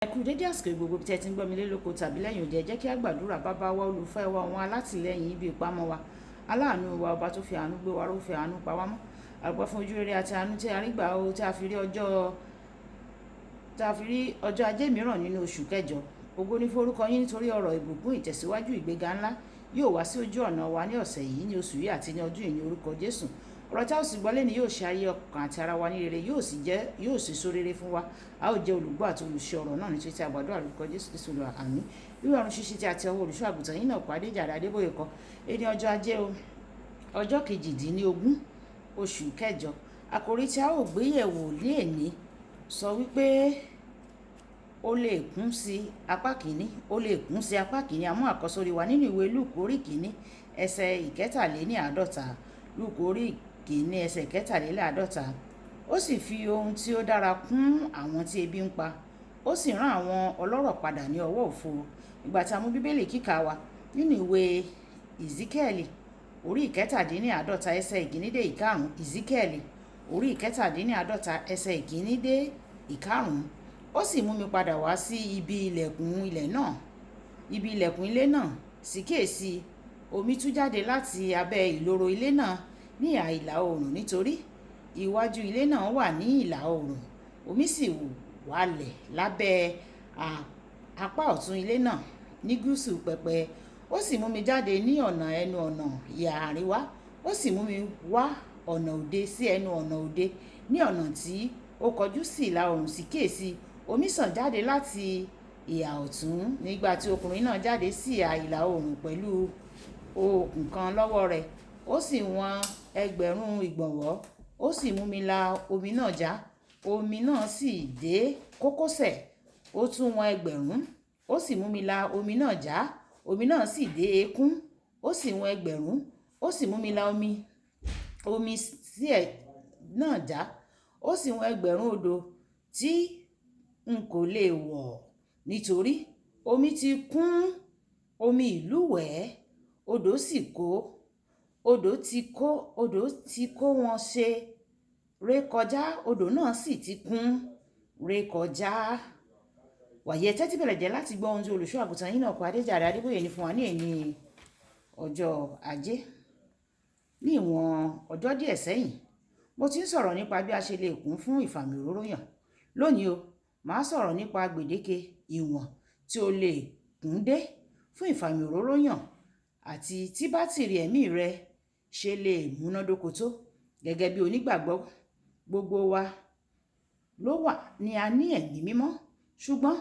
Ẹ kú dédé àsìkò gbogbo tí ẹ ti ń gbọ́ mi lé lóko tàbí lẹ́yìn òde. Ẹ jẹ́ kí a gbàdúrà. Bàbá wa, olùfẹ́ wa, àwọn alátìlẹ́yìn ibi ìpamọ́ wa, aláàánú wa, ọba tó fi àánú gbé wa ró, fi àánú pa wá mọ́. Àgbà fún ojú rere àti àánú tí a rí gbà ó, tí a fi rí ọjọ́ ajé mìíràn nínú oṣù kẹjọ. Ògo ní forúkọ yín nítorí ọ̀rọ̀ ìbùkún, ìtẹ̀síwájú, ìgbéga ńlá yóò wá sí ojú ọ̀nà wa ní ọ̀sẹ̀ yìí, ní oṣù yìí àti ní ọdún yìí, ní orúkọ Jésù. Ọ̀rọ̀ tí a ó sì gbọ́ lẹ́ni yóò ṣe ayé ọkàn àti ara wa ní rere, yóò sì so rere fún wa. A ó jẹ́ olùgbọ́ àti olùṣe ọ̀rọ̀ náà nítorí tí a gbàdúrà lórúkọ Jésù Kristi Olúwa. Àmín. Irú ọ̀run ṣíṣí tí a ti ọwọ́ olùṣọ́ àgùntàn yín náà pàdé Jàre Adébóyè kọ. Èní ọjọ́ ajé ọjọ́ kejìdínlógún oṣù kẹjọ. Àkòrí tí a ó gbé yẹ̀wò ní èní sọ wípé ó lè kún sí apá kìíní, ó lè kún sí apá kìíní. A mú àkọ́sórí wa nínú ìwé Lúùkù orí kìíní ẹsẹ̀ ìkẹtàléníàádọ́ta. Lúùkù orí kìíní ẹsẹ̀ ìkẹtàléláàádọ́ta. Ó sì fi ohun tí ó dára kún àwọn tí ebi ń pa, ó sì rán àwọn ọlọ́rọ̀ padà ní ọwọ́ òfo. Ìgbà tí a mú bíbélì kíkà wa nínú ìwé Ìsíkẹ́ẹ̀lì orí ìkẹtàdínníàádọ́ta ẹsẹ̀ ìkíní dé ìkarùn-ún. Ìsíkẹ́ẹ̀lì orí ìkẹtàdínníàádọ́ta ẹsẹ̀ ìkíní dé ìkarùn-ún. Ó sì mú mi padà wá sí ibi ilẹ̀kùn ilé náà, sì kíyèsí omi tú jáde láti abẹ́ ìloro ilé náà ní ìhà ìlà oòrùn, nítorí iwájú ilé náà wà ní ìlà oòrùn. Omi sì wálẹ̀ lábẹ́ apá ọ̀tún ilé náà ní gúúsù pẹpẹ. Ó sì mú mi jáde ní ẹnu ọ̀nà ìhà àríwá. Ó sì mú mi wá ọ̀nà òde sí ẹnu ọ̀nà òde ní ọ̀nà tí ó kọjú sí ìlà oòrùn, sì kíyèsí omi sàn jáde láti ìhà ọ̀tún. Nígbà tí ọkùnrin náà jáde sí ìhà ìlà oòrùn pẹ̀lú okùn kan lọ́wọ́ rẹ̀, ó sì wọn ẹgbẹ̀rún ìgbọ̀nwọ́. Ó sì mú mi la omi náà já, omi náà sì dé kókósẹ̀. Ó tún wọn ẹgbẹ̀rún. Ó sì mú mi la omi náà já, omi náà sì dé eékún. Ó sì wọn ẹgbẹ̀rún. Ó sì mú mi la omi sí náà já. Ó sì wọn ẹgbẹ̀rún odò tí n kò lè wọ̀, nítorí omi ti kún omi ìlúwẹ̀ẹ́. Odò ti kó wọn ṣe rékọjá. Odò náà sì ti kún rékọjá. Wàyí ẹ tẹ́tí bẹ̀rẹ̀ jẹ́ láti gbọ́ ohun tí olùṣọ́ àgùntàn yín náà kọ Adéjàre Adébóyè ní fún wa ní èní ọjọ́ ajé. Ní ìwọ̀n ọjọ́ díẹ̀ sẹ́yìn, mo ti ń sọ̀rọ̀ nípa bí a ṣe lè kún fún ìfàmì òróró yàn. Lónìí màá sọ̀rọ̀ nípa gbèdéke ìwọ̀n tí o lè kún dé fún ìfàmì òróró yàn àti tí bátìrì ẹ̀mí rẹ ṣe lè múnádóko tó. Gẹ́gẹ́ bí onígbàgbọ́, gbogbo wa ni a ní ẹ̀mí mímọ́, ṣùgbọ́n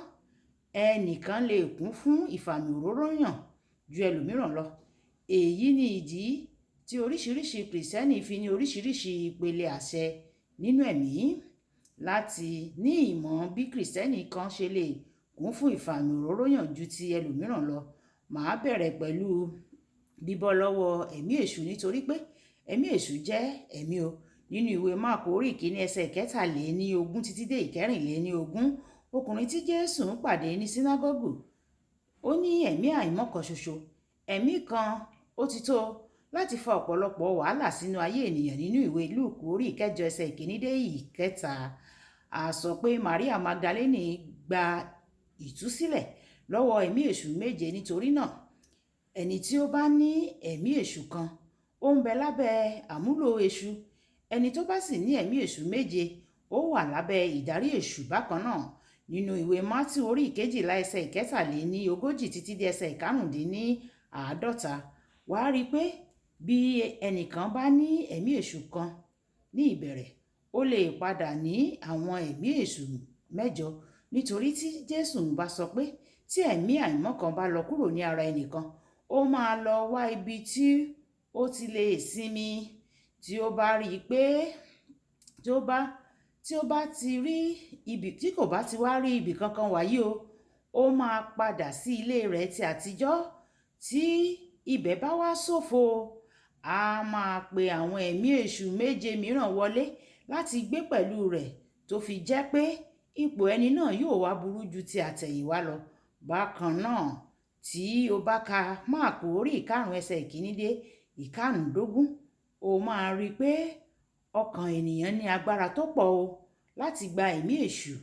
ẹnìkan lè kún fún ìfàmì òróró yàn ju ẹlòmíràn lọ. Èyí ni ìdí tí oríṣiríṣi kìrìsìtẹ́nì fi ní oríṣiríṣi ìpele àṣẹ nínú ẹ̀mí. Láti ní ìmọ̀ bí kìrìsìtẹ́nì kan ṣe lè kún fún ìfàmì òróró yàn ju ti ẹlòmíràn lọ, màá bẹ̀rẹ̀ pẹ̀lú bíbọ́ lọ́wọ́ ẹ̀mí èṣù, nítorí pé ẹ̀mí èṣù jẹ́ ẹ̀mí nínú ìwé Máàkù orí ìkíní ẹsẹ̀ ìkẹtàléníogún títí dé ìkẹrìnléníogún. Ọkùnrin tí Jésù ń pàdé ní sínágọ́gù, ó ní ẹ̀mí àìmọ́ kan ṣoṣo. Ẹ̀mí kan ó ti tó láti fa ọ̀pọ̀lọpọ̀ wàhálà sínú ayé ènìyàn. Nínú ìwé Lúùkù orí ìkẹjọ ẹsẹ̀ ìkíní dé ìkẹta, a sọ pé Màríà Magdalene gba ìtúsílẹ̀ lọ́wọ́ ẹ̀mí èṣù méje. Nítorí náà, ẹni tí ó bá ní ẹ̀mí èṣù kan, ó ń bẹ lábẹ́ àmúlò èṣù. Ẹni tó bá sì ní ẹ̀mí èṣù méje, ó wà lábẹ́ ìdarí èṣù bákan náà. Nínú ìwé Mátíù orí ìkejìlá ẹsẹ̀ ìkẹtàléníogójì títí dé ẹsẹ̀ ìkarùndínláàádọ́ta, wàá rí pé bí ẹnìkan bá ní ẹ̀mí èṣù kan ní ìbẹ̀rẹ̀, ó lè padà ní àwọn ẹ̀mí èṣù mẹ́jọ. Nítorí tí Jésù bá sọ pé tí ẹ̀mí àìmọ́ kan bá lọ kúrò ní ara ẹnìkan, ó máa lọ wá ibi tí ó ti lè sinmi. Tí ó bá rí i pé tí kò bá ti wá rí ibì kankan wàyí ó máa padà sí ilé rẹ̀ ti àtijọ́. Tí ibẹ̀ bá wá ṣófo, a máa pe àwọn ẹ̀mí èṣù méje mìíràn wọlé láti gbé pẹ̀lú rẹ̀, tó fi jẹ́ pé ipò ẹni náà yóò wá burú ju ti àtẹ̀yìnwá lọ. Bákan náà, tí o bá ka Máàkù orí ìkarùn ẹsẹ̀ ìkíní dé ìkarùndógún, o máa rí i pé ọkàn ènìyàn ní agbára tó pọ̀ láti gba ẹ̀mí èṣù.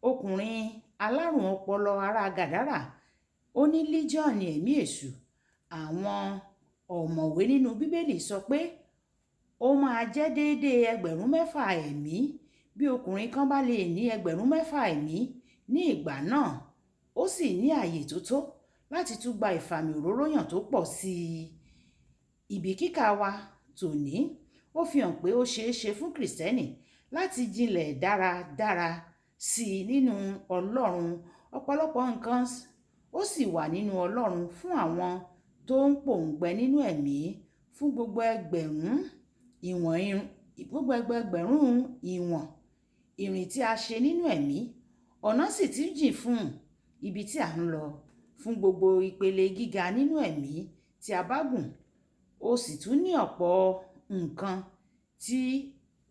Ọkùnrin alárùn ọpọlọ ará Gàdárà, ó ní líjọ́ọ̀nì ẹ̀mí èṣù. Àwọn ọ̀mọ̀wé nínú Bíbélì sọ pé ó máa jẹ́ déédéé 6,000 ẹ̀mí. Bí ọkùnrin kan bá lè ní 6,000 ẹ̀mí ní ìgbà náà, ó sì ní ààyè tó tó láti tún gba ìfàmì òróró yàn tó pọ̀ sí i. Ibi kíkà wa tòní ó fi hàn pé ó ṣeé ṣe fún Kìrìsìtẹ́nì láti jinlẹ̀ dáradára sí i nínú Ọlọ́run. Ọ̀pọ̀lọpọ̀ nǹkan ó sì wà nínú Ọlọ́run fún àwọn tó ń pòǹgbẹ nínú ẹ̀mí. Fún gbogbo ẹgbẹ̀rún ìwọ̀n ìrìn tí a ṣe nínú ẹ̀mí, ọ̀nà sì ti jìn fún ibi tí à ń lọ. Fún gbogbo ìpele gíga nínú ẹ̀mí tí a bá gùn, ó sì tún ní ọ̀pọ̀ nǹkan tí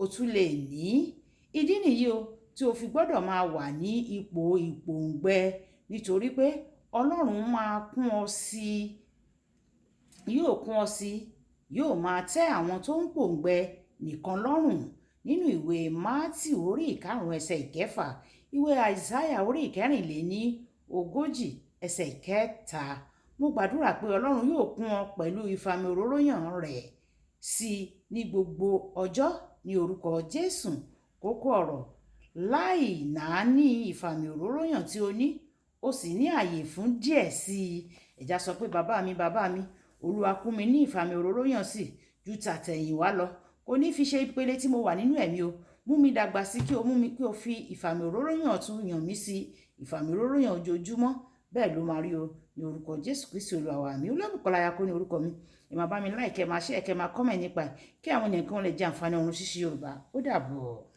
o tún lè ní. Ìdí nìyí tí o fi gbọ́dọ̀ máa wà ní ipò ìpòǹgbẹ, nítorí pé Ọlọ́run máa kún ọ sí yóò máa tẹ́ àwọn tó ń pòǹgbẹ nìkan lọ́rùn. Nínú ìwé Mátíù orí 5 ẹsẹ̀ 6, ìwé Àìsáyà orí 34 ẹsẹ̀ 3. Mo gbàdúrà pé Ọlọ́run yóò kún ọ pẹ̀lú ìfàmì òróró yàn rẹ̀ sí i ní gbogbo ọjọ́ ní orúkọ Jésù. Kókó ọ̀rọ̀: láì náání ìfàmì òróró yàn tí o ní, o sì ní ààyè fún díẹ̀ sí i. Ẹ̀já sọ pé bàbá mi, Olúwa kún mi ní ìfàmì òróró yàn sí ju tàtẹ̀yìnwá lọ. Kò ní fi ṣe ìpele tí mo wà nínú ẹ̀mí o. Mú mi dàgbà sí kí o fi ìfàmì òróró yàn tún yàn mí sí ìfàmì òróró yàn ojoojúmọ́. Bẹ́ẹ̀ ló máa rí o ní orúkọ Jésù Kristi Olúwa wa. Àmín. Olúbùkọ́lá Ayako ní orúkọ mi. Ẹ máa bá mi like, ẹ máa share, ẹ máa comment nípa ẹ̀ kí àwọn ènìyàn kan lè jẹ àǹfààní ọ̀run ṣíṣí Yorùbá. Ó dàbọ̀.